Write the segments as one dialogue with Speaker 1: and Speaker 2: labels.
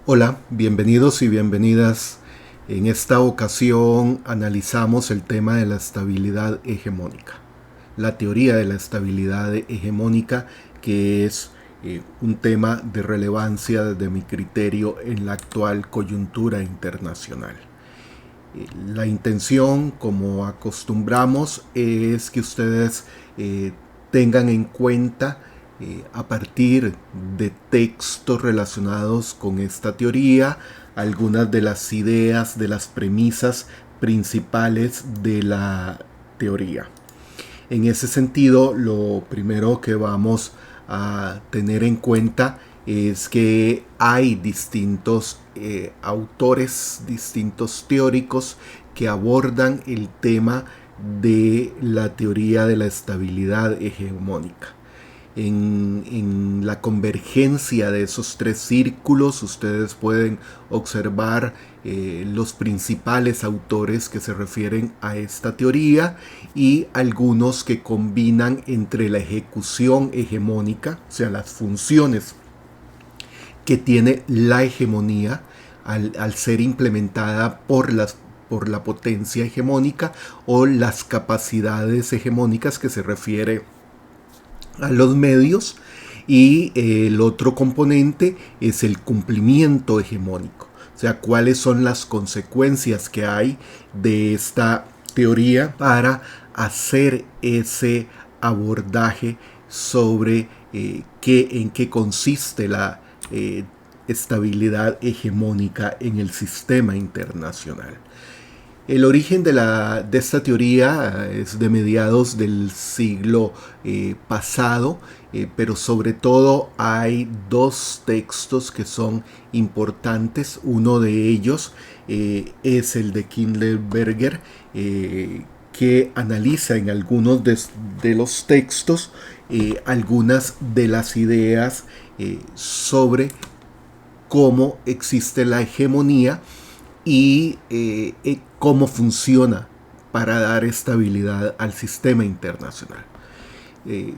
Speaker 1: Hola, bienvenidos y bienvenidas. En esta ocasión analizamos el tema de la estabilidad hegemónica, la teoría de la estabilidad hegemónica, que es un tema de relevancia desde mi criterio en la actual coyuntura internacional. La intención, como acostumbramos, es que ustedes tengan en cuenta a partir de textos relacionados con esta teoría algunas de las ideas, de las premisas principales de la teoría. En ese sentido, lo primero que vamos a tener en cuenta es que hay distintos autores, distintos teóricos que abordan el tema de la teoría de la estabilidad hegemónica. En la convergencia de esos tres círculos ustedes pueden observar los principales autores que se refieren a esta teoría y algunos que combinan entre la ejecución hegemónica, o sea, las funciones que tiene la hegemonía al ser implementada por la potencia hegemónica, o las capacidades hegemónicas, que se refiere a los medios, y el otro componente es el cumplimiento hegemónico, o sea, cuáles son las consecuencias que hay de esta teoría para hacer ese abordaje sobre en qué consiste la estabilidad hegemónica en el sistema internacional. El origen de esta teoría es de mediados del siglo pasado, pero sobre todo hay dos textos que son importantes. Uno de ellos es el de Kindleberger, que analiza en algunos de los textos algunas de las ideas sobre cómo existe la hegemonía y cómo funciona para dar estabilidad al sistema internacional.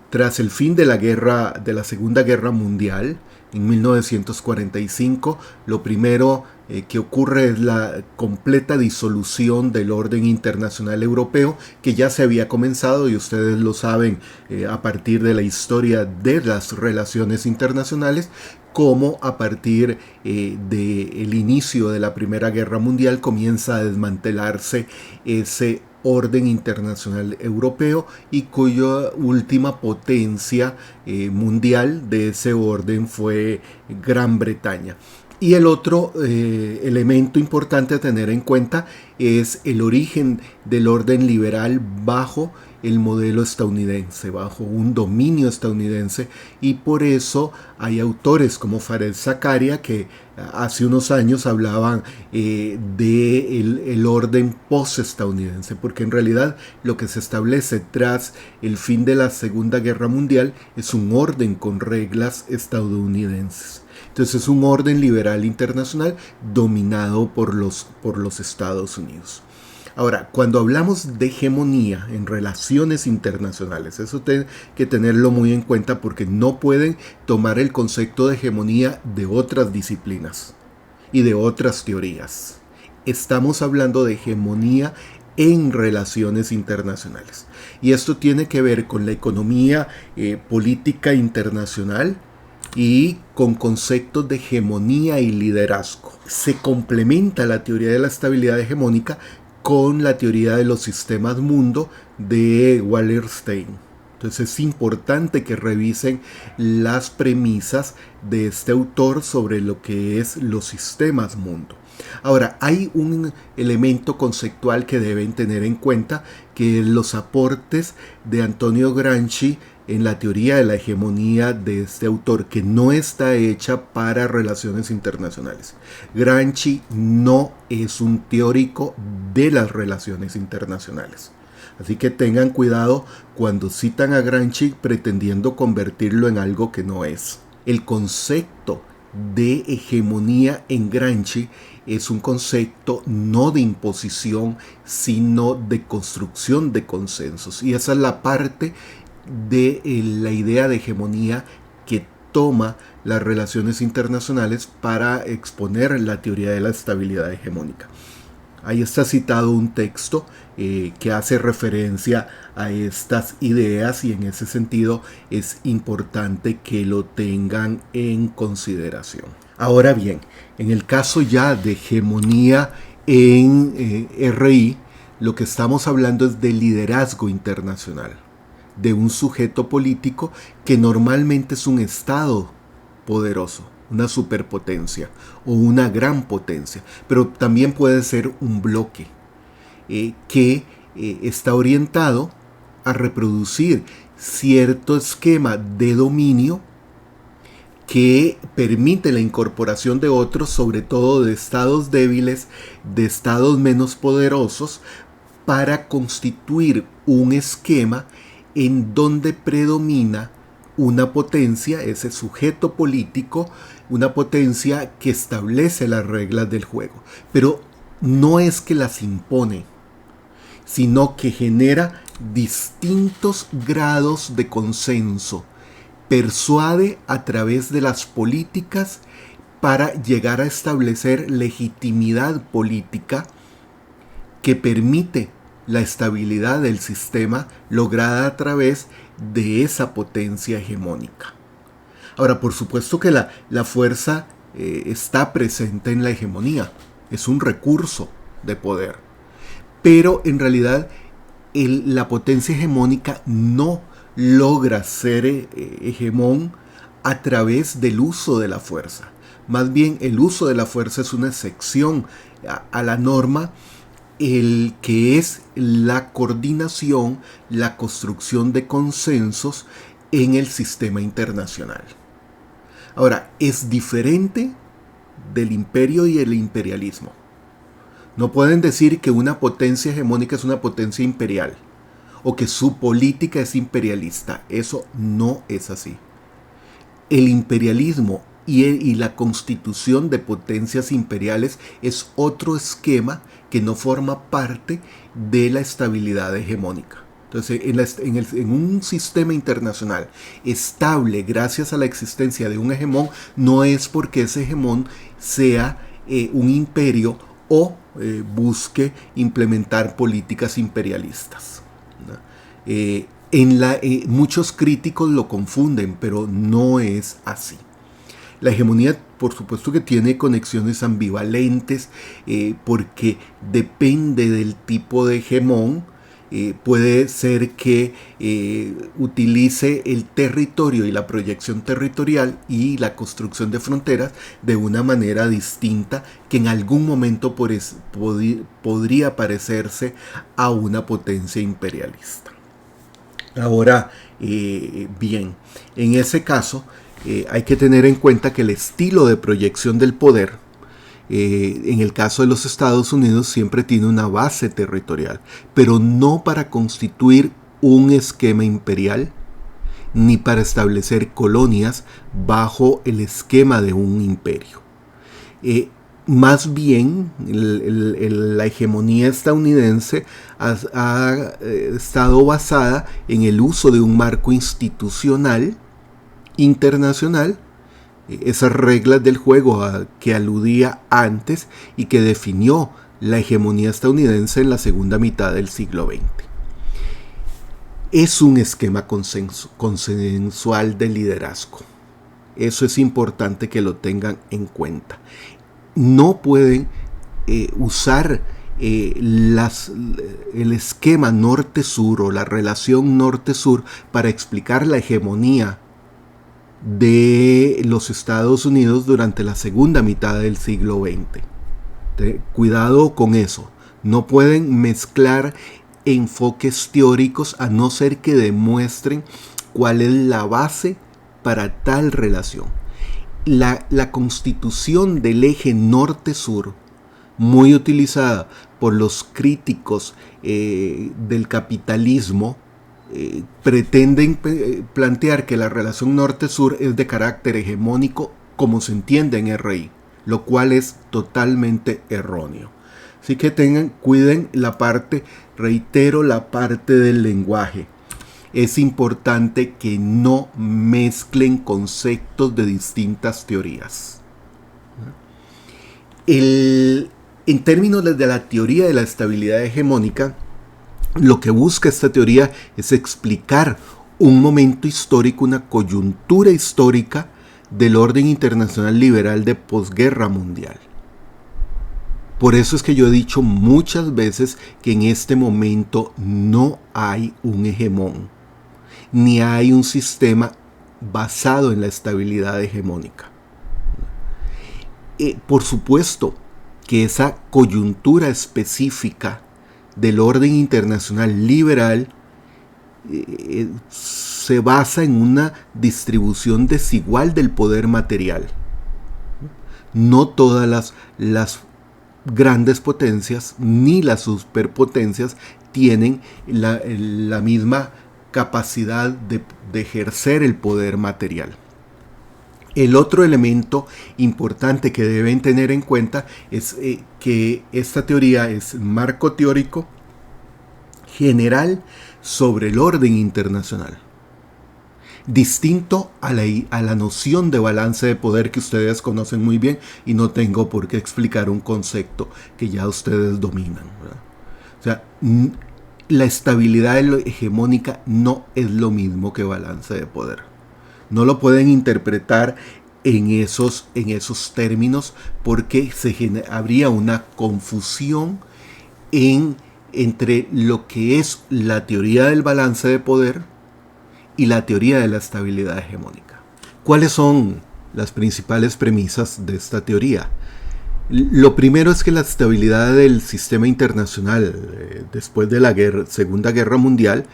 Speaker 1: Tras el fin de la Segunda Guerra Mundial, en 1945, lo primero que ocurre es la completa disolución del orden internacional europeo, que ya se había comenzado, y ustedes lo saben a partir de la historia de las relaciones internacionales, cómo a partir del inicio de la Primera Guerra Mundial comienza a desmantelarse ese orden internacional europeo, y cuya última potencia mundial de ese orden fue Gran Bretaña. Y el otro elemento importante a tener en cuenta es el origen del orden liberal bajo el modelo estadounidense, bajo un dominio estadounidense, y por eso hay autores como Fareed Zakaria que hace unos años hablaban del orden post-estadounidense, porque en realidad lo que se establece tras el fin de la Segunda Guerra Mundial es un orden con reglas estadounidenses. Entonces es un orden liberal internacional dominado por los Estados Unidos. Ahora, cuando hablamos de hegemonía en relaciones internacionales, eso tiene que tenerlo muy en cuenta, porque no pueden tomar el concepto de hegemonía de otras disciplinas y de otras teorías. Estamos hablando de hegemonía en relaciones internacionales. Y esto tiene que ver con la economía política internacional y con conceptos de hegemonía y liderazgo. Se complementa la teoría de la estabilidad hegemónica con la teoría de los sistemas mundo de Wallerstein. Entonces es importante que revisen las premisas de este autor sobre lo que es los sistemas mundo. Ahora, hay un elemento conceptual que deben tener en cuenta, que es los aportes de Antonio Gramsci en la teoría de la hegemonía de este autor, que no está hecha para relaciones internacionales. Gramsci no es un teórico de las relaciones internacionales. Así que tengan cuidado cuando citan a Gramsci pretendiendo convertirlo en algo que no es. El concepto de hegemonía en Gramsci es un concepto no de imposición, sino de construcción de consensos. Y esa es la parte de la idea de hegemonía que toma las relaciones internacionales para exponer la teoría de la estabilidad hegemónica. Ahí está citado un texto que hace referencia a estas ideas y en ese sentido es importante que lo tengan en consideración. Ahora bien, en el caso ya de hegemonía en RI, lo que estamos hablando es de liderazgo internacional, de un sujeto político que normalmente es un Estado poderoso, una superpotencia o una gran potencia, pero también puede ser un bloque que está orientado a reproducir cierto esquema de dominio que permite la incorporación de otros, sobre todo de estados débiles, de estados menos poderosos, para constituir un esquema en donde predomina una potencia, ese sujeto político, una potencia que establece las reglas del juego. Pero no es que las impone, sino que genera distintos grados de consenso, persuade a través de las políticas para llegar a establecer legitimidad política que permite la estabilidad del sistema lograda a través de esa potencia hegemónica. Ahora, por supuesto que la fuerza está presente en la hegemonía, es un recurso de poder, pero en realidad la potencia hegemónica no logra ser hegemón a través del uso de la fuerza. Más bien el uso de la fuerza es una excepción a la norma, el que es la coordinación, la construcción de consensos en el sistema internacional. Ahora, es diferente del imperio y el imperialismo. No pueden decir que una potencia hegemónica es una potencia imperial o que su política es imperialista. Eso no es así. El imperialismo y la constitución de potencias imperiales es otro esquema que no forma parte de la estabilidad hegemónica. Entonces, en un sistema internacional estable gracias a la existencia de un hegemón, no es porque ese hegemón sea un imperio o busque implementar políticas imperialistas. Muchos críticos lo confunden, pero no es así. La hegemonía, por supuesto que tiene conexiones ambivalentes porque depende del tipo de hegemón. Puede ser que utilice el territorio y la proyección territorial y la construcción de fronteras de una manera distinta que en algún momento podría parecerse a una potencia imperialista. Ahora, bien, en ese caso hay que tener en cuenta que el estilo de proyección del poder en el caso de los Estados Unidos siempre tiene una base territorial, pero no para constituir un esquema imperial ni para establecer colonias bajo el esquema de un imperio. Más bien, la hegemonía estadounidense ha estado basada en el uso de un marco institucional internacional, esas reglas del juego a que aludía antes y que definió la hegemonía estadounidense en la segunda mitad del siglo XX. Es un esquema consensual de liderazgo. Eso es importante que lo tengan en cuenta. No pueden usar el esquema norte-sur o la relación norte-sur para explicar la hegemonía de los Estados Unidos durante la segunda mitad del siglo XX. Cuidado con eso. No pueden mezclar enfoques teóricos a no ser que demuestren cuál es la base para tal relación. La constitución del eje norte-sur, muy utilizada por los críticos del capitalismo, pretenden plantear que la relación norte-sur es de carácter hegemónico como se entiende en RI, lo cual es totalmente erróneo. Así que cuiden la parte, reitero, la parte del lenguaje. es importante que no mezclen conceptos de distintas teorías. En términos de la teoría de la estabilidad hegemónica, lo que busca esta teoría es explicar un momento histórico, una coyuntura histórica del orden internacional liberal de posguerra mundial. Por eso es que yo he dicho muchas veces que en este momento no hay un hegemón, ni hay un sistema basado en la estabilidad hegemónica. Por supuesto que esa coyuntura específica del orden internacional liberal se basa en una distribución desigual del poder material. No todas las grandes potencias ni las superpotencias tienen la misma capacidad de ejercer el poder material. El otro elemento importante que deben tener en cuenta es que esta teoría es marco teórico general sobre el orden internacional, distinto a la noción de balance de poder que ustedes conocen muy bien, y no tengo por qué explicar un concepto que ya ustedes dominan, ¿verdad? O sea, la estabilidad hegemónica no es lo mismo que balance de poder. No lo pueden interpretar en esos términos, porque habría una confusión entre lo que es la teoría del balance de poder y la teoría de la estabilidad hegemónica. ¿Cuáles son las principales premisas de esta teoría? Lo primero es que la estabilidad del sistema internacional después de la Segunda Guerra Mundial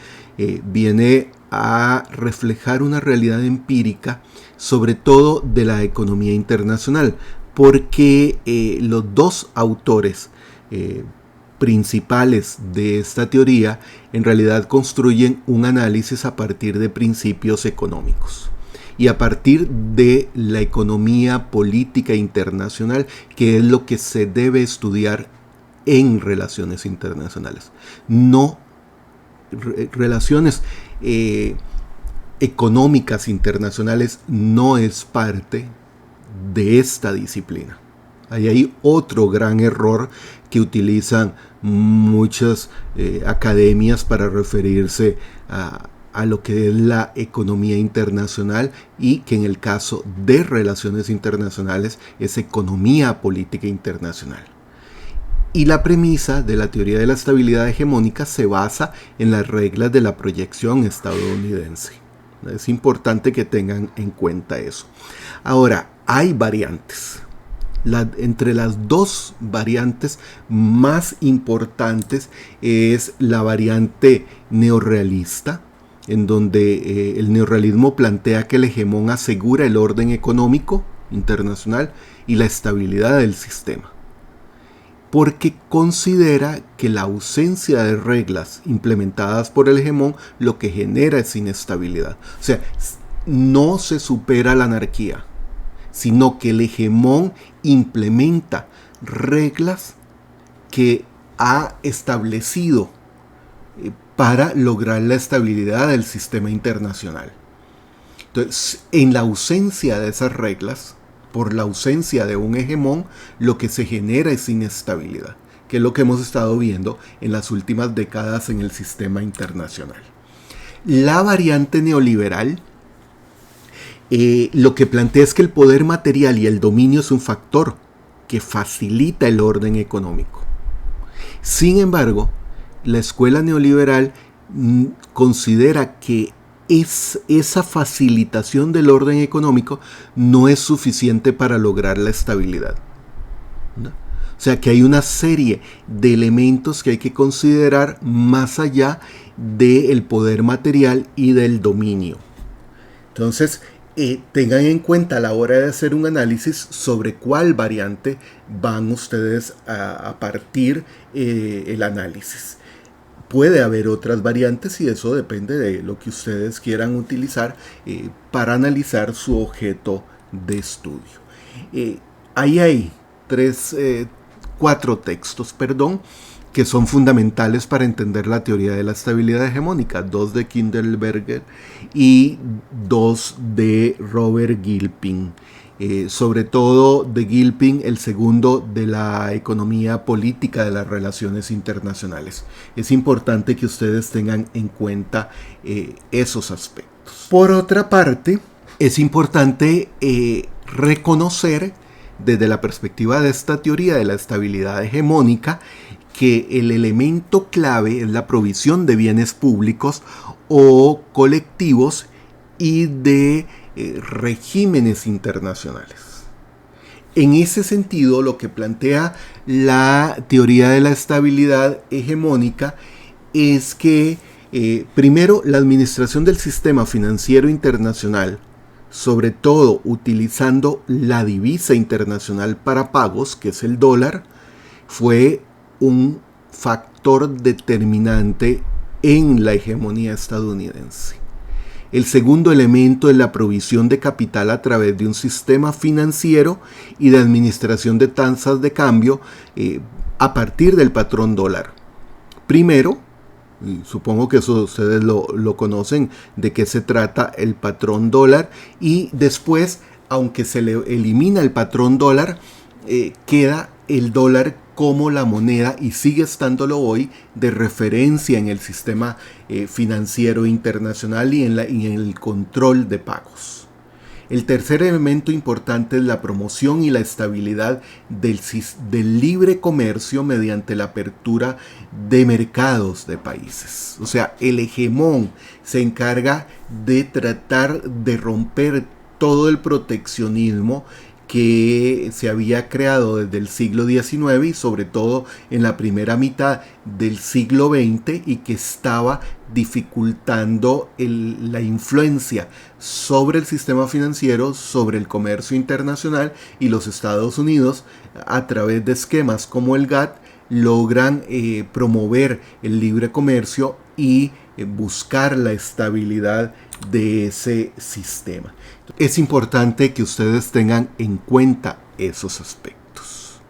Speaker 1: viene a reflejar una realidad empírica, sobre todo de la economía internacional, porque los dos autores principales de esta teoría en realidad construyen un análisis a partir de principios económicos y a partir de la economía política internacional, que es lo que se debe estudiar en relaciones internacionales. No relaciones económicas internacionales no es parte de esta disciplina. Ahí hay otro gran error que utilizan muchas academias para referirse a lo que es la economía internacional, y que en el caso de relaciones internacionales es economía política internacional. Y la premisa de la teoría de la estabilidad hegemónica se basa en las reglas de la proyección estadounidense. Es importante que tengan en cuenta eso. Ahora, hay variantes. Entre las dos variantes más importantes es la variante neorrealista, en donde el neorrealismo plantea que el hegemón asegura el orden económico internacional y la estabilidad del sistema, porque considera que la ausencia de reglas implementadas por el hegemón lo que genera es inestabilidad. O sea, no se supera la anarquía, sino que el hegemón implementa reglas que ha establecido para lograr la estabilidad del sistema internacional. Entonces, en la ausencia de esas reglas, por la ausencia de un hegemón, lo que se genera es inestabilidad, que es lo que hemos estado viendo en las últimas décadas en el sistema internacional. La variante neoliberal lo que plantea es que el poder material y el dominio es un factor que facilita el orden económico. Sin embargo, la escuela neoliberal considera que esa facilitación del orden económico no es suficiente para lograr la estabilidad, ¿no? O sea, que hay una serie de elementos que hay que considerar más allá del poder material y del dominio. Entonces, tengan en cuenta a la hora de hacer un análisis sobre cuál variante van ustedes a partir el análisis. Puede haber otras variantes y eso depende de lo que ustedes quieran utilizar para analizar su objeto de estudio. Ahí hay cuatro textos, que son fundamentales para entender la teoría de la estabilidad hegemónica, 2 de Kindleberger y 2 de Robert Gilpin. Sobre todo de Gilpin, el segundo de la economía política de las relaciones internacionales. Es importante que ustedes tengan en cuenta esos aspectos. Por otra parte, es importante reconocer desde la perspectiva de esta teoría de la estabilidad hegemónica que el elemento clave es la provisión de bienes públicos o colectivos y de regímenes internacionales. En ese sentido, lo que plantea la teoría de la estabilidad hegemónica es que, primero, la administración del sistema financiero internacional, sobre todo utilizando la divisa internacional para pagos, que es el dólar, fue un factor determinante en la hegemonía estadounidense. El segundo elemento es la provisión de capital a través de un sistema financiero y de administración de tasas de cambio a partir del patrón dólar. Primero, y supongo que eso ustedes lo conocen, de qué se trata el patrón dólar, y después, aunque se le elimina el patrón dólar, queda el dólar como la moneda, y sigue estándolo hoy, de referencia en el sistema financiero internacional y en el control de pagos. El tercer elemento importante es la promoción y la estabilidad del libre comercio mediante la apertura de mercados de países. O sea, el hegemón se encarga de tratar de romper todo el proteccionismo que se había creado desde el siglo XIX y sobre todo en la primera mitad del siglo XX, y que estaba dificultando la influencia sobre el sistema financiero, sobre el comercio internacional, y los Estados Unidos, a través de esquemas como el GATT, logran promover el libre comercio y buscar la estabilidad de ese sistema. Es importante que ustedes tengan en cuenta esos aspectos.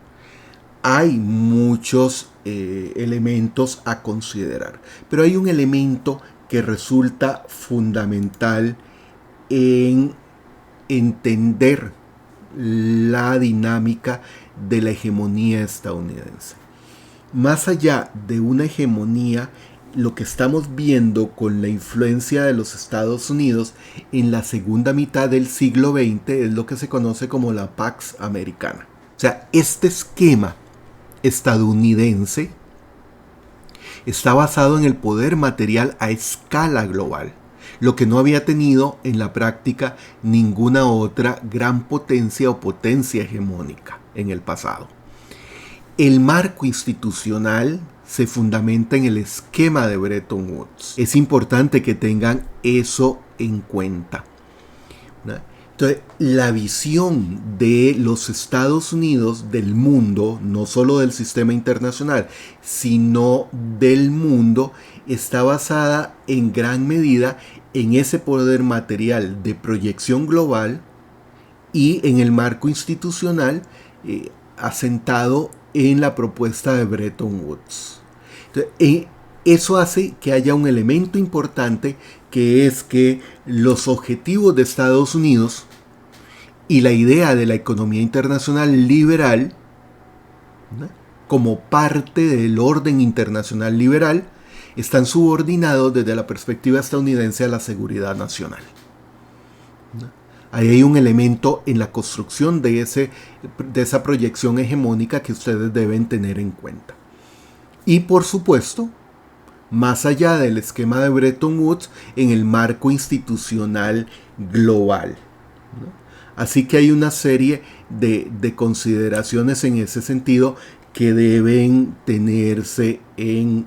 Speaker 1: Hay muchos elementos a considerar, pero hay un elemento que resulta fundamental en entender la dinámica de la hegemonía estadounidense. Más allá de una hegemonía, lo que estamos viendo con la influencia de los Estados Unidos en la segunda mitad del siglo XX es lo que se conoce como la Pax Americana. O sea, este esquema estadounidense está basado en el poder material a escala global, lo que no había tenido en la práctica ninguna otra gran potencia o potencia hegemónica en el pasado. El marco institucional se fundamenta en el esquema de Bretton Woods. Es importante que tengan eso en cuenta, ¿no? Entonces, la visión de los Estados Unidos del mundo, no solo del sistema internacional, sino del mundo, está basada en gran medida en ese poder material de proyección global y en el marco institucional asentado en la propuesta de Bretton Woods. Entonces, eso hace que haya un elemento importante, que es que los objetivos de Estados Unidos y la idea de la economía internacional liberal, ¿no?, como parte del orden internacional liberal, están subordinados desde la perspectiva estadounidense a la seguridad nacional, ¿no? Ahí hay un elemento en la construcción de esa proyección hegemónica que ustedes deben tener en cuenta. Y por supuesto, más allá del esquema de Bretton Woods, en el marco institucional global, ¿no? Así que hay una serie de consideraciones en ese sentido que deben tenerse en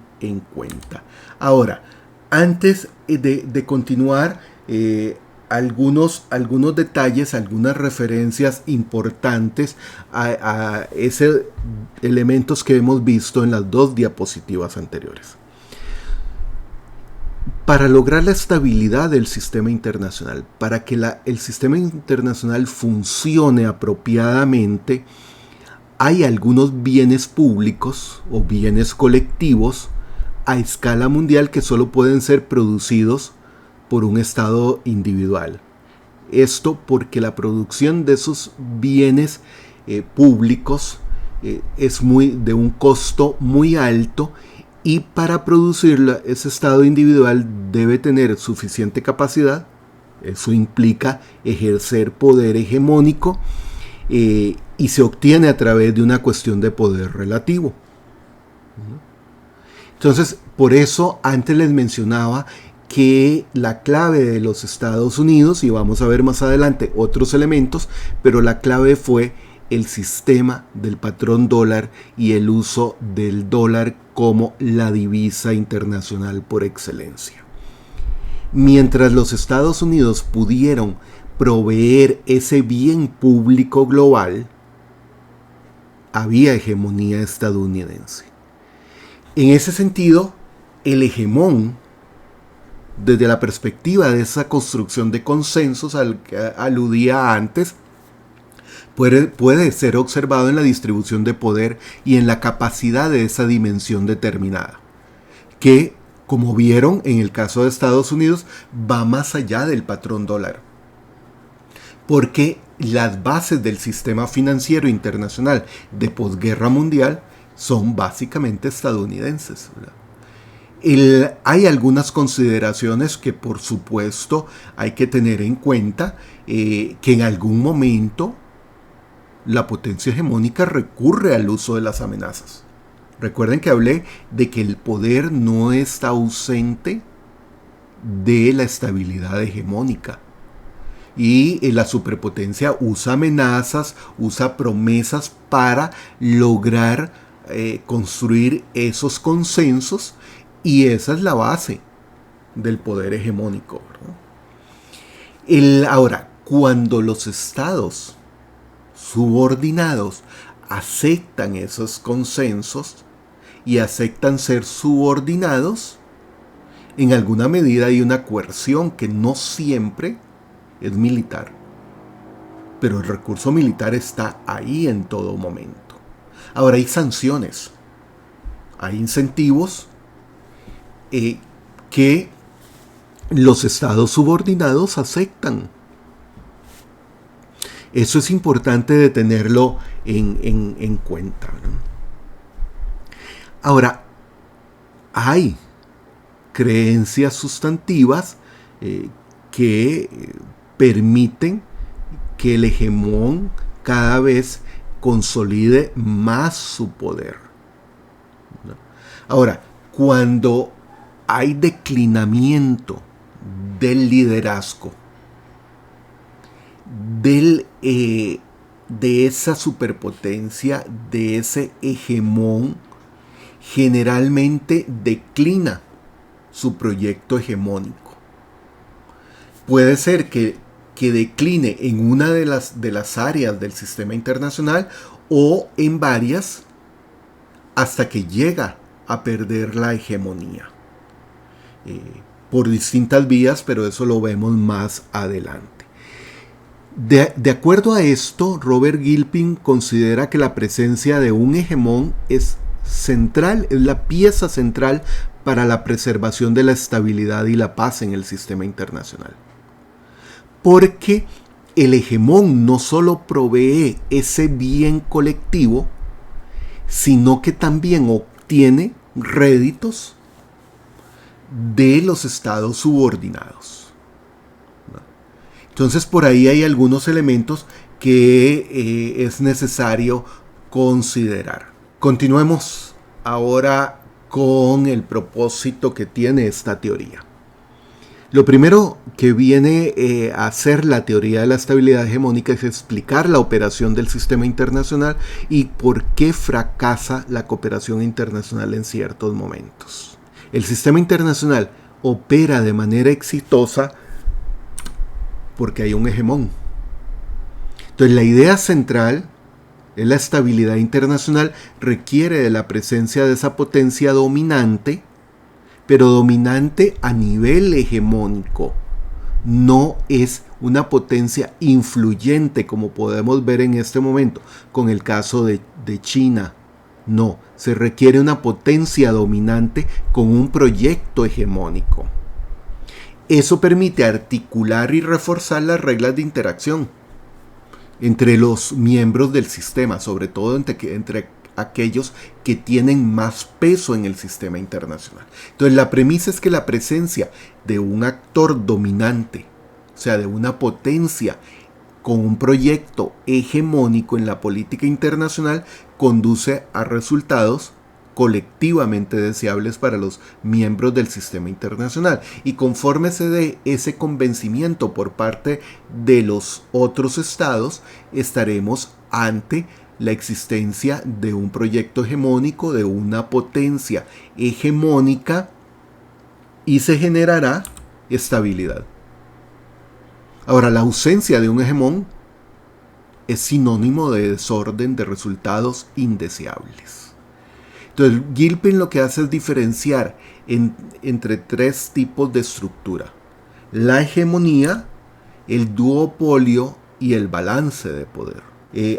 Speaker 1: cuenta. Ahora, antes de continuar, algunos detalles, algunas referencias importantes a esos elementos que hemos visto en las dos diapositivas anteriores. Para lograr la estabilidad del sistema internacional, para que el sistema internacional funcione apropiadamente, hay algunos bienes públicos o bienes colectivos a escala mundial que solo pueden ser producidos por un Estado individual. Esto porque la producción de esos bienes públicos es de un costo muy alto, y para producirla ese Estado individual debe tener suficiente capacidad. Eso implica ejercer poder hegemónico, y se obtiene a través de una cuestión de poder relativo. Entonces, por eso antes les mencionaba que la clave de los Estados Unidos, y vamos a ver más adelante otros elementos, pero la clave fue el sistema del patrón dólar y el uso del dólar como la divisa internacional por excelencia. Mientras los Estados Unidos pudieron proveer ese bien público global, había hegemonía estadounidense. En ese sentido, el hegemón, desde la perspectiva de esa construcción de consensos al que aludía antes, puede ser observado en la distribución de poder y en la capacidad de esa dimensión determinada, que, como vieron en el caso de Estados Unidos, va más allá del patrón dólar. Porque las bases del sistema financiero internacional de posguerra mundial son básicamente estadounidenses, ¿verdad? Hay algunas consideraciones que por supuesto hay que tener en cuenta, que en algún momento la potencia hegemónica recurre al uso de las amenazas. Recuerden que hablé de que el poder no está ausente de la estabilidad hegemónica. Y la superpotencia usa amenazas, usa promesas para lograr construir esos consensos, y esa es la base del poder hegemónico, ¿verdad? Ahora, cuando los estados subordinados aceptan esos consensos y aceptan ser subordinados, en alguna medida hay una coerción que no siempre es militar, pero el recurso militar está ahí en todo momento. Ahora hay sanciones, hay incentivos que los estados subordinados aceptan. Eso es importante de tenerlo en cuenta, ¿no? Ahora, hay creencias sustantivas que permiten que el hegemón cada vez consolide más su poder, ¿no? Ahora, cuando hay declinamiento del liderazgo, de esa superpotencia, de ese hegemón, generalmente declina su proyecto hegemónico. Puede ser que decline en una de las áreas del sistema internacional o en varias, hasta que llega a perder la hegemonía. Por distintas vías, pero eso lo vemos más adelante. De acuerdo a esto, Robert Gilpin considera que la presencia de un hegemón es central, es la pieza central para la preservación de la estabilidad y la paz en el sistema internacional. Porque el hegemón no solo provee ese bien colectivo, sino que también obtiene réditos de los estados subordinados. Entonces, por ahí hay algunos elementos que es necesario considerar. Continuemos ahora con el propósito que tiene esta teoría. Lo primero que viene a hacer la teoría de la estabilidad hegemónica es explicar la operación del sistema internacional y por qué fracasa la cooperación internacional en ciertos momentos. El sistema internacional opera de manera exitosa porque hay un hegemón. Entonces, la idea central es la estabilidad internacional requiere de la presencia de esa potencia dominante, pero dominante a nivel hegemónico. No es una potencia influyente como podemos ver en este momento con el caso de de China. No, se requiere una potencia dominante con un proyecto hegemónico. Eso permite articular y reforzar las reglas de interacción entre los miembros del sistema, sobre todo entre aquellos que tienen más peso en el sistema internacional. Entonces la premisa es que la presencia de un actor dominante, o sea, de una potencia con un proyecto hegemónico en la política internacional, conduce a resultados colectivamente deseables para los miembros del sistema internacional. Y conforme se dé ese convencimiento por parte de los otros estados, estaremos ante la existencia de un proyecto hegemónico, de una potencia hegemónica, y se generará estabilidad. Ahora, la ausencia de un hegemón es sinónimo de desorden, de resultados indeseables. Entonces, Gilpin lo que hace es diferenciar entre tres tipos de estructura: la hegemonía, el duopolio y el balance de poder.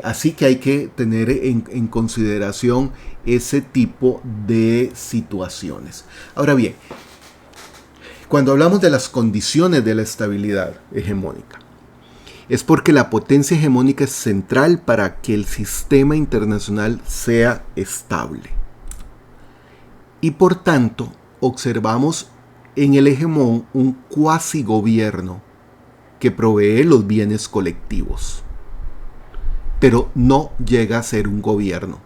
Speaker 1: Así que hay que tener en consideración ese tipo de situaciones. Ahora bien, cuando hablamos de las condiciones de la estabilidad hegemónica, es porque la potencia hegemónica es central para que el sistema internacional sea estable. Y por tanto, observamos en el hegemón un cuasi gobierno que provee los bienes colectivos, pero no llega a ser un gobierno,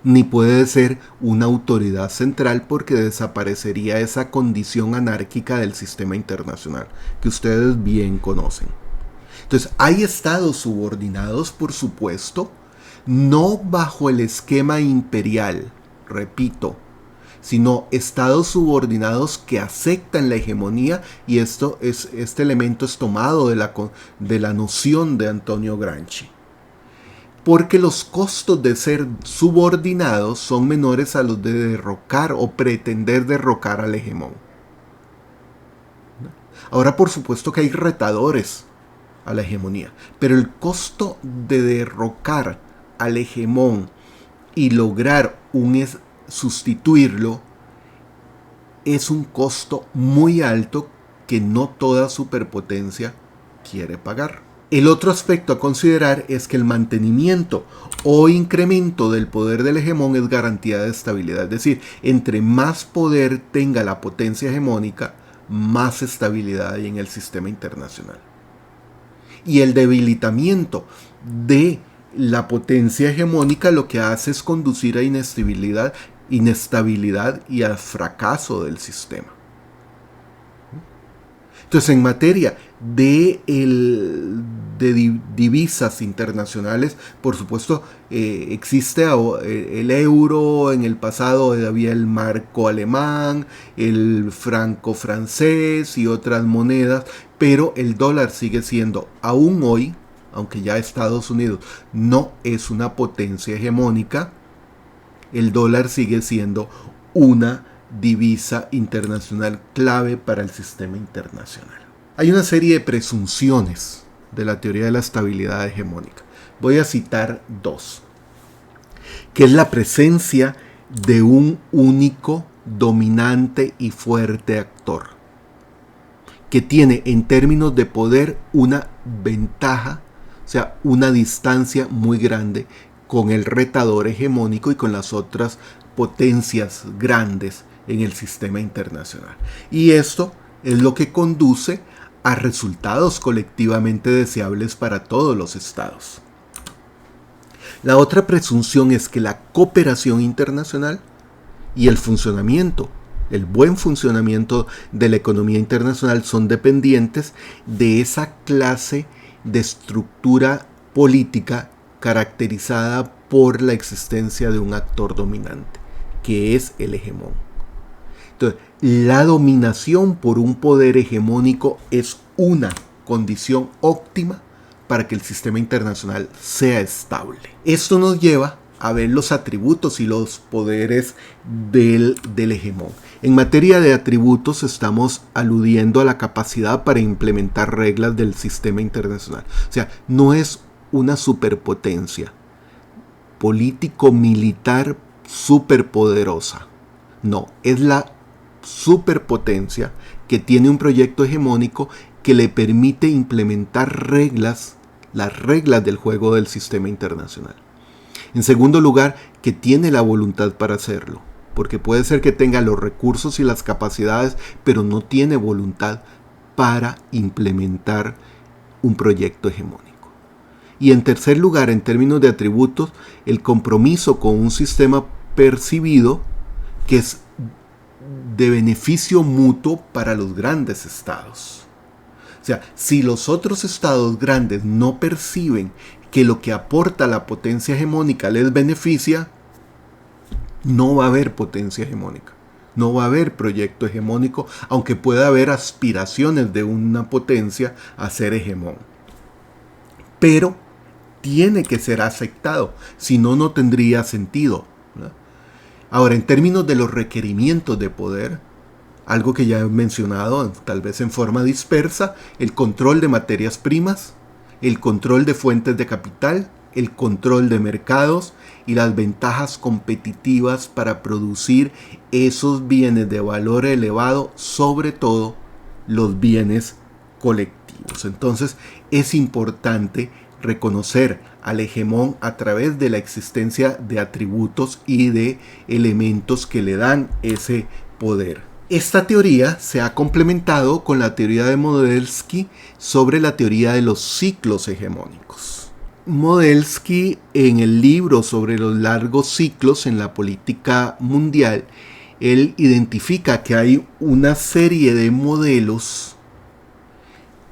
Speaker 1: ni puede ser una autoridad central, porque desaparecería esa condición anárquica del sistema internacional que ustedes bien conocen. Entonces, hay estados subordinados, por supuesto, no bajo el esquema imperial, repito, sino estados subordinados que aceptan la hegemonía, y este elemento es tomado de la noción de Antonio Gramsci. Porque los costos de ser subordinados son menores a los de derrocar o pretender derrocar al hegemón. Ahora, por supuesto que hay retadores a la hegemonía, pero el costo de derrocar al hegemón y lograr sustituirlo es un costo muy alto que no toda superpotencia quiere pagar. El otro aspecto a considerar es que el mantenimiento o incremento del poder del hegemón es garantía de estabilidad. Es decir, entre más poder tenga la potencia hegemónica, más estabilidad hay en el sistema internacional. Y el debilitamiento de la potencia hegemónica lo que hace es conducir a inestabilidad y al fracaso del sistema. Entonces, en materia de divisas internacionales, por supuesto, existe el euro. En el pasado había el marco alemán, el franco francés y otras monedas, pero el dólar sigue siendo, aún hoy, aunque ya Estados Unidos no es una potencia hegemónica, el dólar sigue siendo una divisa internacional clave para el sistema internacional. Hay una serie de presunciones de la teoría de la estabilidad hegemónica. Voy a citar dos, que es la presencia de un único, dominante y fuerte actor, que tiene en términos de poder una ventaja, o sea, una distancia muy grande con el retador hegemónico y con las otras potencias grandes en el sistema internacional. Y esto es lo que conduce a resultados colectivamente deseables para todos los estados. La otra presunción es que la cooperación internacional y el buen funcionamiento de la economía internacional son dependientes de esa clase de estructura política caracterizada por la existencia de un actor dominante, que es el hegemón. Entonces, la dominación por un poder hegemónico es una condición óptima para que el sistema internacional sea estable. Esto nos lleva a ver los atributos y los poderes del hegemón. En materia de atributos estamos aludiendo a la capacidad para implementar reglas del sistema internacional. O sea, no es una superpotencia, político-militar superpoderosa. No, es la superpotencia que tiene un proyecto hegemónico que le permite implementar las reglas del juego del sistema internacional. En segundo lugar, que tiene la voluntad para hacerlo, porque puede ser que tenga los recursos y las capacidades, pero no tiene voluntad para implementar un proyecto hegemónico. Y en tercer lugar, en términos de atributos, el compromiso con un sistema percibido que es de beneficio mutuo para los grandes estados. O sea, si los otros estados grandes no perciben que lo que aporta la potencia hegemónica les beneficia, no va a haber potencia hegemónica. No va a haber proyecto hegemónico, aunque pueda haber aspiraciones de una potencia a ser hegemón. Pero tiene que ser aceptado, si no, no tendría sentido, ¿no? Ahora, en términos de los requerimientos de poder, algo que ya he mencionado, tal vez en forma dispersa, el control de materias primas, el control de fuentes de capital, el control de mercados y las ventajas competitivas para producir esos bienes de valor elevado, sobre todo los bienes colectivos. Entonces, es importante reconocer al hegemón a través de la existencia de atributos y de elementos que le dan ese poder. Esta teoría se ha complementado con la teoría de Modelsky sobre la teoría de los ciclos hegemónicos. Modelsky, en el libro sobre los largos ciclos en la política mundial, él identifica que hay una serie de modelos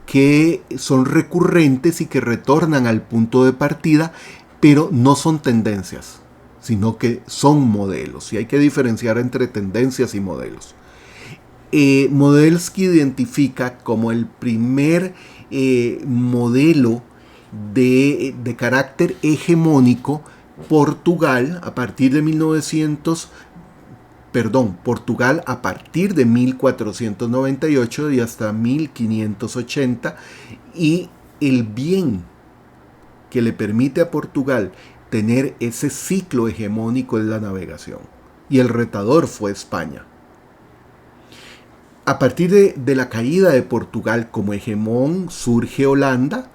Speaker 1: que son recurrentes y que retornan al punto de partida, pero no son tendencias, sino que son modelos, y hay que diferenciar entre tendencias y modelos. Modelsky identifica como el primer modelo de carácter hegemónico Portugal a partir de 1498 y hasta 1580, y el bien que le permite a Portugal tener ese ciclo hegemónico es la navegación, y el retador fue España. A partir de la caída de Portugal como hegemón surge Holanda.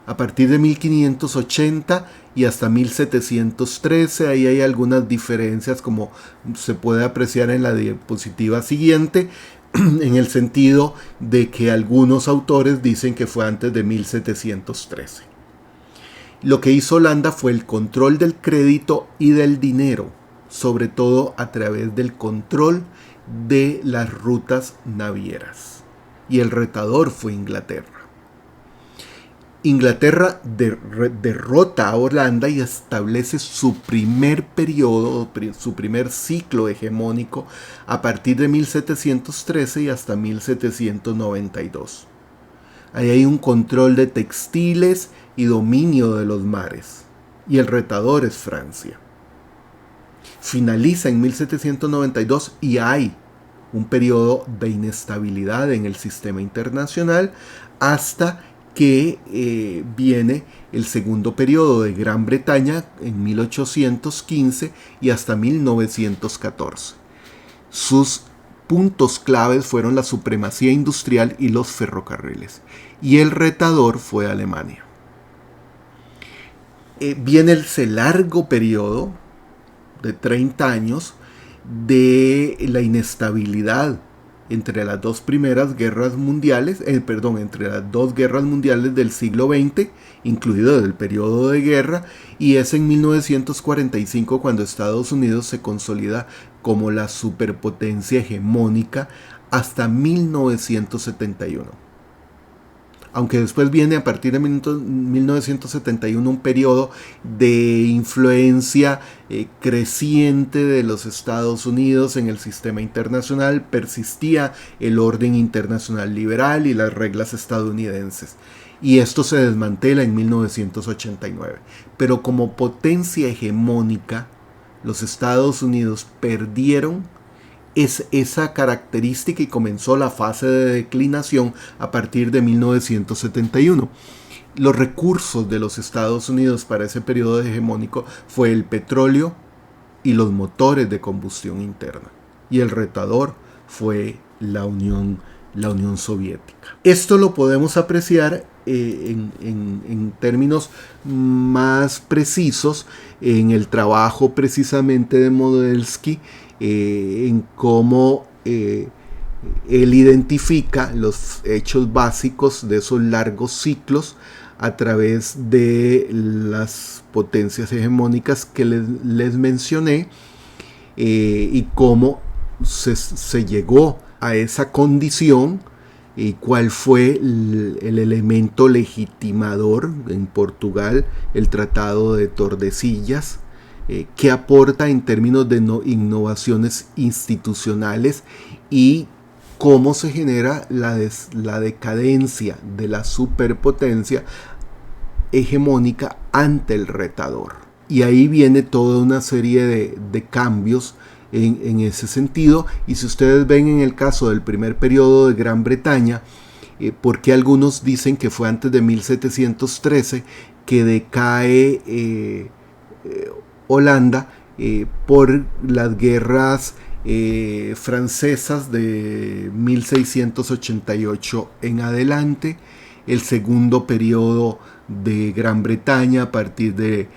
Speaker 1: A partir de 1580 y hasta 1713, ahí hay algunas diferencias, como se puede apreciar en la diapositiva siguiente, en el sentido de que algunos autores dicen que fue antes de 1713. Lo que hizo Holanda fue el control del crédito y del dinero, sobre todo a través del control de las rutas navieras. Y el retador fue Inglaterra. Inglaterra derrota a Holanda y establece su primer periodo, su primer ciclo hegemónico a partir de 1713 y hasta 1792. Ahí hay un control de textiles y dominio de los mares. Y el retador es Francia. Finaliza en 1792 y hay un periodo de inestabilidad en el sistema internacional hasta que viene el segundo periodo de Gran Bretaña en 1815 y hasta 1914. Sus puntos claves fueron la supremacía industrial y los ferrocarriles, y el retador fue Alemania. Viene ese largo periodo de 30 años de la inestabilidad entre las dos primeras guerras mundiales, entre las dos guerras mundiales del siglo XX, incluido el periodo de guerra, y es en 1945 cuando Estados Unidos se consolida como la superpotencia hegemónica hasta 1971. Aunque después viene a partir de 1971 un periodo de influencia creciente de los Estados Unidos en el sistema internacional, persistía el orden internacional liberal y las reglas estadounidenses. Y esto se desmantela en 1989. Pero como potencia hegemónica, los Estados Unidos perdieron esa característica y comenzó la fase de declinación a partir de 1971. los recursos de los Estados Unidos para ese periodo hegemónico fue el petróleo y los motores de combustión interna. Y el retador fue la Unión Soviética. Esto lo podemos apreciar en términos más precisos en el trabajo precisamente de Modelsky, en cómo él identifica los hechos básicos de esos largos ciclos a través de las potencias hegemónicas que les mencioné, y cómo se llegó a esa condición y cuál fue el elemento legitimador. En Portugal, el Tratado de Tordesillas, que aporta en términos de innovaciones institucionales, y cómo se genera la decadencia de la superpotencia hegemónica ante el retador. Y ahí viene toda una serie de cambios en ese sentido. Y si ustedes ven en el caso del primer periodo de Gran Bretaña, porque algunos dicen que fue antes de 1713 que decae Holanda por las guerras francesas de 1688 en adelante, el segundo periodo de Gran Bretaña a partir de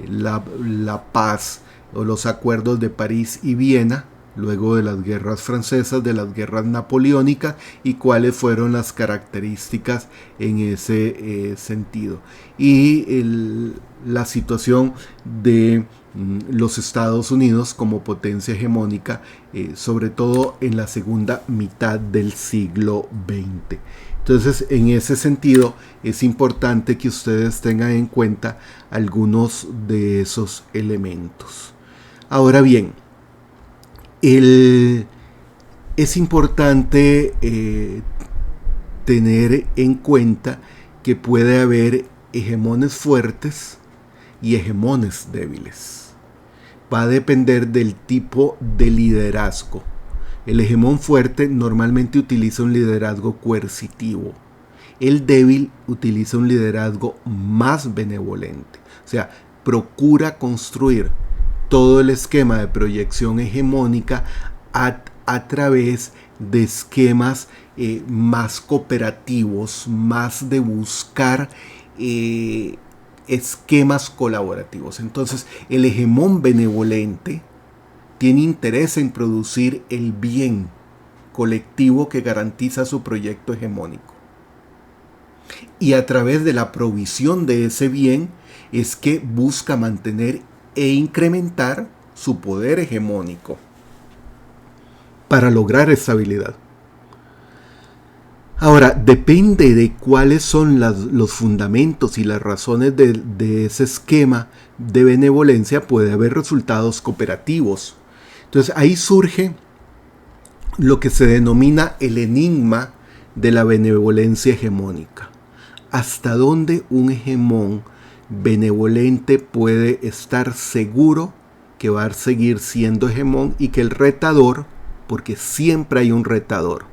Speaker 1: la paz o los acuerdos de París y Viena, luego de las guerras francesas, de las guerras napoleónicas, y cuáles fueron las características en ese sentido. Y la situación de los Estados Unidos como potencia hegemónica, sobre todo en la segunda mitad del siglo XX. Entonces, en ese sentido, es importante que ustedes tengan en cuenta algunos de esos elementos. Ahora bien, es importante tener en cuenta que puede haber hegemones fuertes y hegemones débiles. Va a depender del tipo de liderazgo. El hegemón fuerte normalmente utiliza un liderazgo coercitivo. El débil utiliza un liderazgo más benevolente. O sea, procura construir todo el esquema de proyección hegemónica a través de esquemas más cooperativos, más de buscar esquemas colaborativos. Entonces, el hegemón benevolente tiene interés en producir el bien colectivo que garantiza su proyecto hegemónico. Y a través de la provisión de ese bien es que busca mantener e incrementar su poder hegemónico para lograr estabilidad. Ahora, depende de cuáles son los fundamentos y las razones de ese esquema de benevolencia, puede haber resultados cooperativos. Entonces ahí surge lo que se denomina el enigma de la benevolencia hegemónica. ¿Hasta dónde un hegemón benevolente puede estar seguro que va a seguir siendo hegemón y que el retador, porque siempre hay un retador,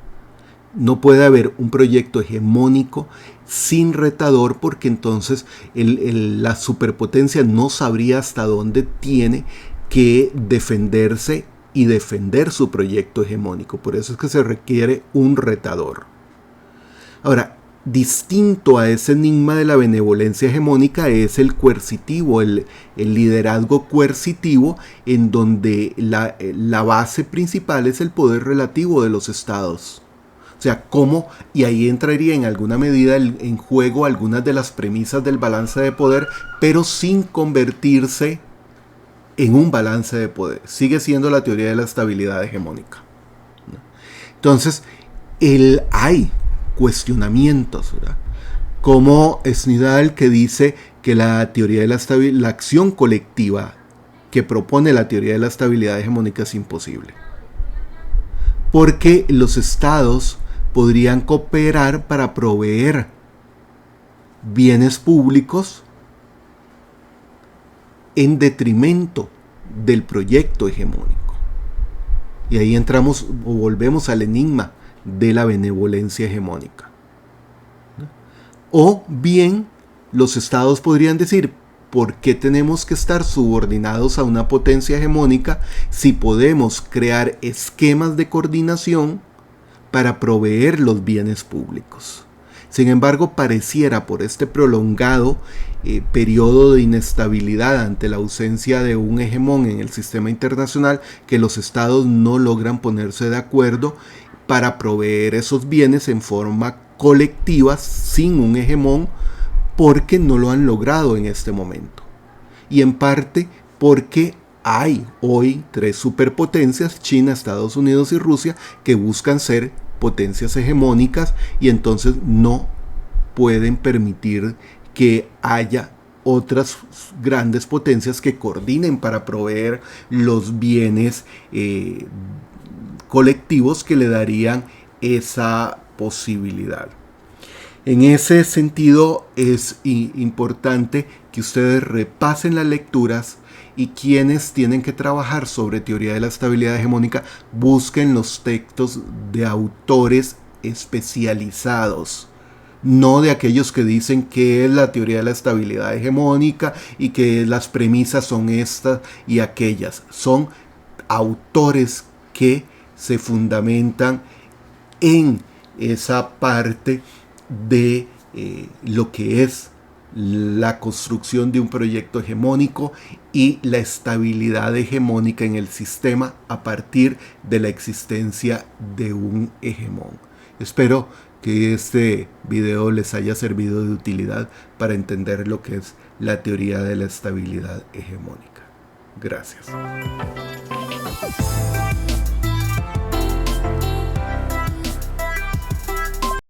Speaker 1: no puede haber un proyecto hegemónico sin retador, porque entonces la superpotencia no sabría hasta dónde tiene que defenderse y defender su proyecto hegemónico? Por eso es que se requiere un retador. Ahora, distinto a ese enigma de la benevolencia hegemónica es el coercitivo, el liderazgo coercitivo, en donde la base principal es el poder relativo de los estados. O sea, cómo, y ahí entraría en alguna medida en juego algunas de las premisas del balance de poder, pero sin convertirse en un balance de poder. Sigue siendo la teoría de la estabilidad hegemónica. Entonces, hay cuestionamientos, ¿verdad? Como Snydal, que dice que la teoría de la acción colectiva que propone la teoría de la estabilidad hegemónica es imposible. Porque los estados podrían cooperar para proveer bienes públicos en detrimento del proyecto hegemónico. Y ahí entramos o volvemos al enigma de la benevolencia hegemónica. O bien los estados podrían decir, ¿por qué tenemos que estar subordinados a una potencia hegemónica si podemos crear esquemas de coordinación para proveer los bienes públicos? Sin embargo, pareciera por este prolongado periodo de inestabilidad ante la ausencia de un hegemón en el sistema internacional que los estados no logran ponerse de acuerdo para proveer esos bienes en forma colectiva sin un hegemón, porque no lo han logrado en este momento. Y en parte porque hay hoy 3 superpotencias, China, Estados Unidos y Rusia, que buscan ser potencias hegemónicas y entonces no pueden permitir que haya otras grandes potencias que coordinen para proveer los bienes colectivos que le darían esa posibilidad. En ese sentido es importante que ustedes repasen las lecturas y quienes tienen que trabajar sobre teoría de la estabilidad hegemónica busquen los textos de autores especializados, no de aquellos que dicen que es la teoría de la estabilidad hegemónica y que las premisas son estas y aquellas. Son autores que se fundamentan en esa parte de lo que es la construcción de un proyecto hegemónico y la estabilidad hegemónica en el sistema a partir de la existencia de un hegemón. Espero que este video les haya servido de utilidad para entender lo que es la teoría de la estabilidad hegemónica. Gracias.